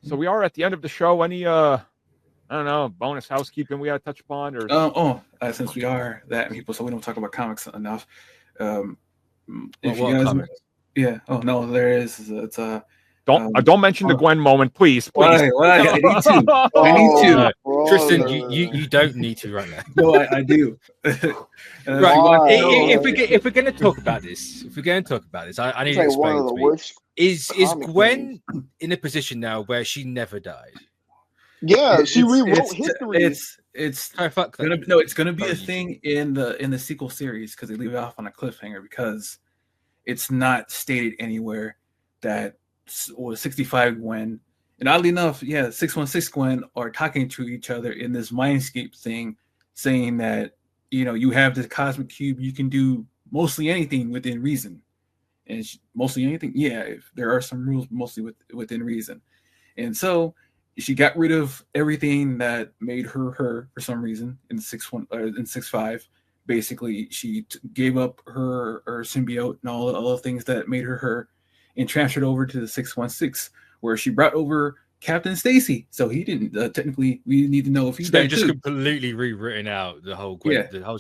So we are at the end of the show. Any I don't know, bonus housekeeping we got to touch upon, or since we are that people, so we don't talk about comics enough. If what you guys, comics? yeah. Oh no, there is. It's don't mention the Gwen moment, please. Why? I need to. I need to. Tristan, you don't need to right now. No, I do. Right. If we're going to talk about this, I need to explain to me. Is Gwen in a position now where she never died? Yeah, she rewrote history. It's gonna be a thing in the sequel series because they leave it off on a cliffhanger because it's not stated anywhere that 65 Gwen and oddly enough, 616 Gwen are talking to each other in this mindscape thing, saying that you have this cosmic cube, you can do mostly anything within reason, and mostly anything. Yeah, there are some rules, mostly within reason, and so. She got rid of everything that made her for some reason in 6'5". Basically, she gave up her symbiote and all the other things that made her and transferred over to the 616, where she brought over Captain Stacy. So he didn't technically. We need to know if he's they just completely rewritten out the whole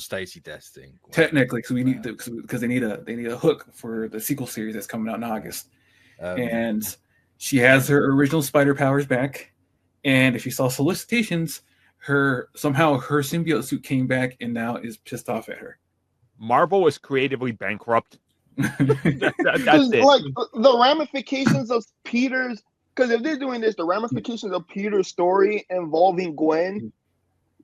Stacy death thing. Technically, because we need because they need a hook for the sequel series that's coming out in August, and she has her original spider powers back. And if you saw solicitations, somehow her symbiote suit came back and now is pissed off at her. Marvel is creatively bankrupt. That's it. Like the ramifications of Peter's, because if they're doing this, the ramifications of Peter's story involving Gwen,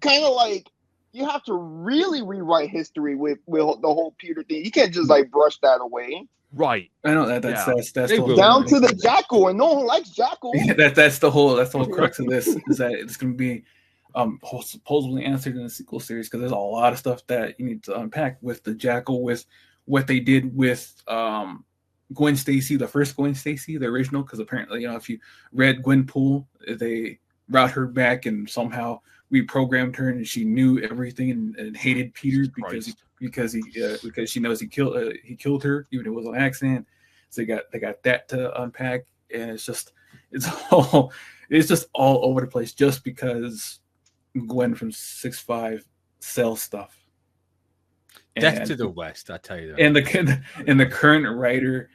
kind of like you have to really rewrite history with the whole Peter thing. You can't just like brush that away. Right. I know that's down to the Jackal, and no one likes Jackal. Yeah, that's the whole crux of this is that it's going to be supposedly answered in the sequel series because there's a lot of stuff that you need to unpack with the Jackal, with what they did with Gwen Stacy, the first Gwen Stacy, the original. Because apparently, if you read Gwenpool, they brought her back and somehow reprogrammed her, and she knew everything and hated Peter because she knows he killed her, even if it was an accident. So they got that to unpack, and it's just all over the place just because Gwen from 6'5" sells stuff. Death to the West, I tell you that. And the current writer,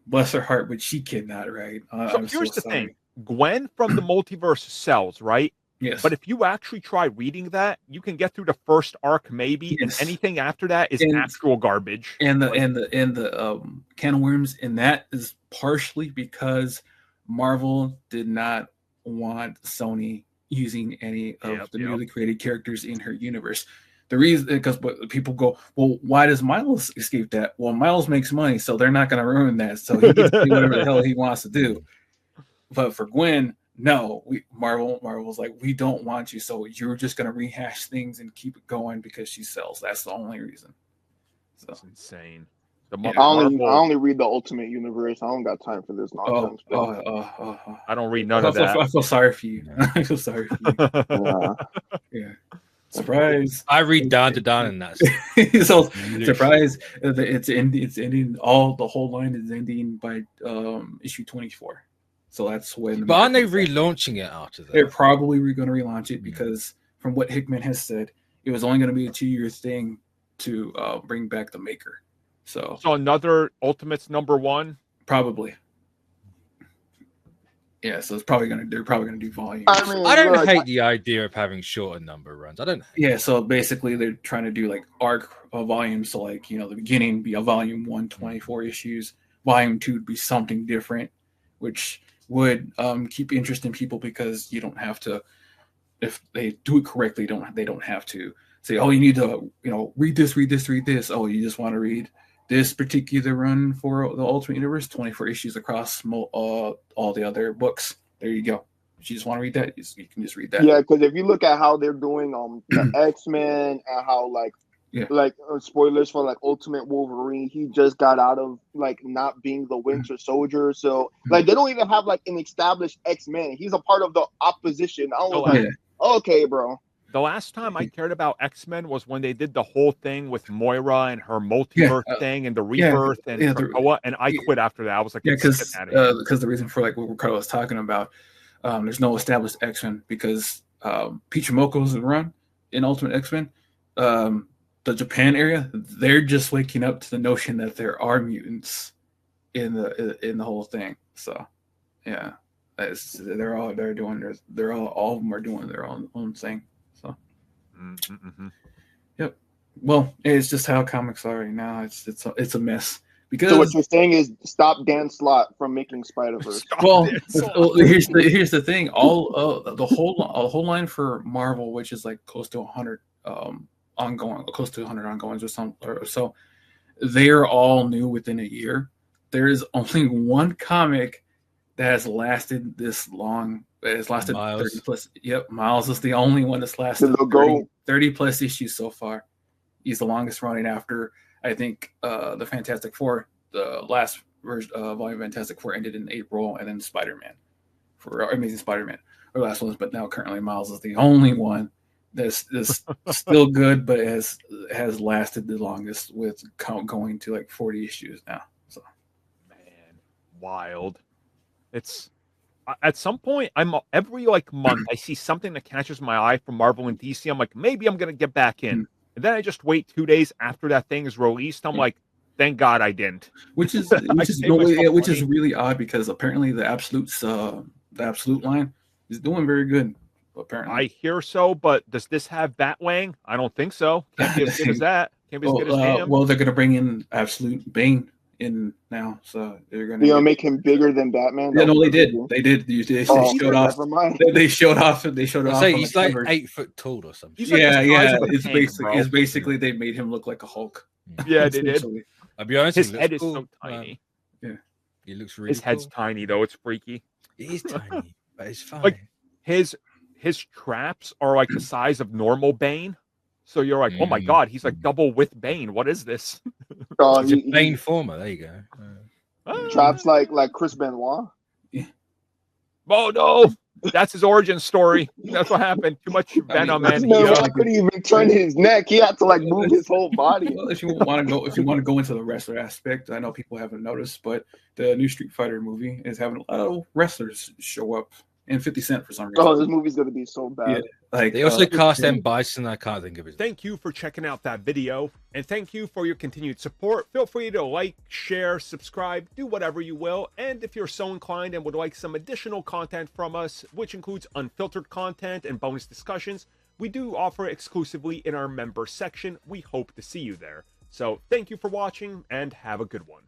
bless her heart, but she cannot write. So here's the thing: Gwen from the Multiverse sells, right? Yes. But if you actually try reading that, you can get through the first arc maybe, and anything after that is actual garbage. And the can of worms in that is partially because Marvel did not want Sony using any of the newly created characters in her universe. The reason, because people go, well, why does Miles escape that? Well, Miles makes money, so they're not going to ruin that. So he gets to do whatever the hell he wants to do. But for Gwen, no, Marvel's like, we don't want you, so you're just gonna rehash things and keep it going because she sells. That's the only reason. So that's insane. I only read the Ultimate Universe. I don't got time for this nonsense. I don't read none of that. I feel sorry for you. I feel sorry for you. Yeah. Surprise! I read Dawn to Dawn and that's so surprise. It's ending. The whole line is ending by issue 24. So that's when. But aren't they relaunching it after that? They're probably going to relaunch it because, from what Hickman has said, it was only going to be a 2-year thing to bring back the Maker. So another Ultimates #1, probably. Yeah, so they're probably going to do volumes. I don't hate the idea of having shorter number runs. I don't. Yeah, so basically they're trying to do like arc volumes. So like the beginning be a volume 1, 24 issues. Volume 2 would be something different, which would keep interest in people because you don't have to, if they do it correctly, they don't have to say, oh, you need to read this. Oh, you just want to read this particular run for the Ultimate Universe, 24 issues across all the other books. There you go. If you just want to read that, you can just read that. Yeah, because if you look at how they're doing the X-Men and how spoilers for like Ultimate Wolverine, he just got out of like not being the Winter Soldier, so like they don't even have like an established X-Men. He's a part of the opposition. I was okay, bro. The last time I cared about X-Men was when they did the whole thing with Moira and her multiverse thing and the rebirth and I quit after that. I was like, because the reason for like what Ricardo was talking about There's no established X-Men because Pichimoko's run in Ultimate X-Men, the Japan area, they're just waking up to the notion that there are mutants in the whole thing. So yeah, all of them are doing their own thing. So yep. Well, it's just how comics are right now. It's a mess. Because so what you're saying is stop Dan Slott from making Spider-Verse. Well, here's the thing. All the whole line for Marvel, which is like close to 100 ongoings or so, they are all new within a year. There is only one comic that has lasted this long. It has lasted Miles. 30 plus. Yep, Miles is the only one that's lasted 30 plus issues so far. He's the longest running after, I think, the Fantastic Four. The last version volume of Fantastic Four ended in April, and then Spider-Man for Amazing Spider-Man or last ones. But now currently Miles is the only one that's still good, but has lasted the longest with going to like 40 issues now. So, man, wild. It's at some point every like month I see something that catches my eye from Marvel and DC. I'm like, maybe I'm gonna get back in. And then I just wait 2 days after that thing is released. I'm like, thank God I didn't. Which is really odd because apparently the Absolute line is doing very good. Apparently, I hear so, but does this have Batwang? I don't think so. Can't be as good as that. Can't be as good as him. Well, they're gonna bring in Absolute Bane in now, so they're gonna make him bigger than Batman. Yeah, no, they did. They showed off. They showed off. So he's like 8 foot tall or something. Yeah. It's basically they made him look like a Hulk. Yeah, they did. I'll be honest. His head is so tiny. Yeah, he looks really. His head's tiny though. It's freaky. It is tiny, but it's fine. Like his traps are like the size of normal Bane. So you're like, oh my God, he's like double with Bane. What is this? He's a Bane former. There you go. Traps like Chris Benoit. Yeah. Oh no, that's his origin story. That's what happened. Too much Venom, man. He couldn't even turn his neck. He had to like move his whole body. Well, if you want to go into the wrestler aspect, I know people haven't noticed, but the new Street Fighter movie is having a lot of wrestlers show up. And 50 Cent for some reason. Oh, this movie's gonna be so bad. Yeah, like they also cast M. Bison. I can't think of it. Thank you for checking out that video, and thank you for your continued support. Feel free to like, share, subscribe, do whatever you will. And if you're so inclined and would like some additional content from us, which includes unfiltered content and bonus discussions, we do offer exclusively in our member section. We hope to see you there. So thank you for watching, and have a good one.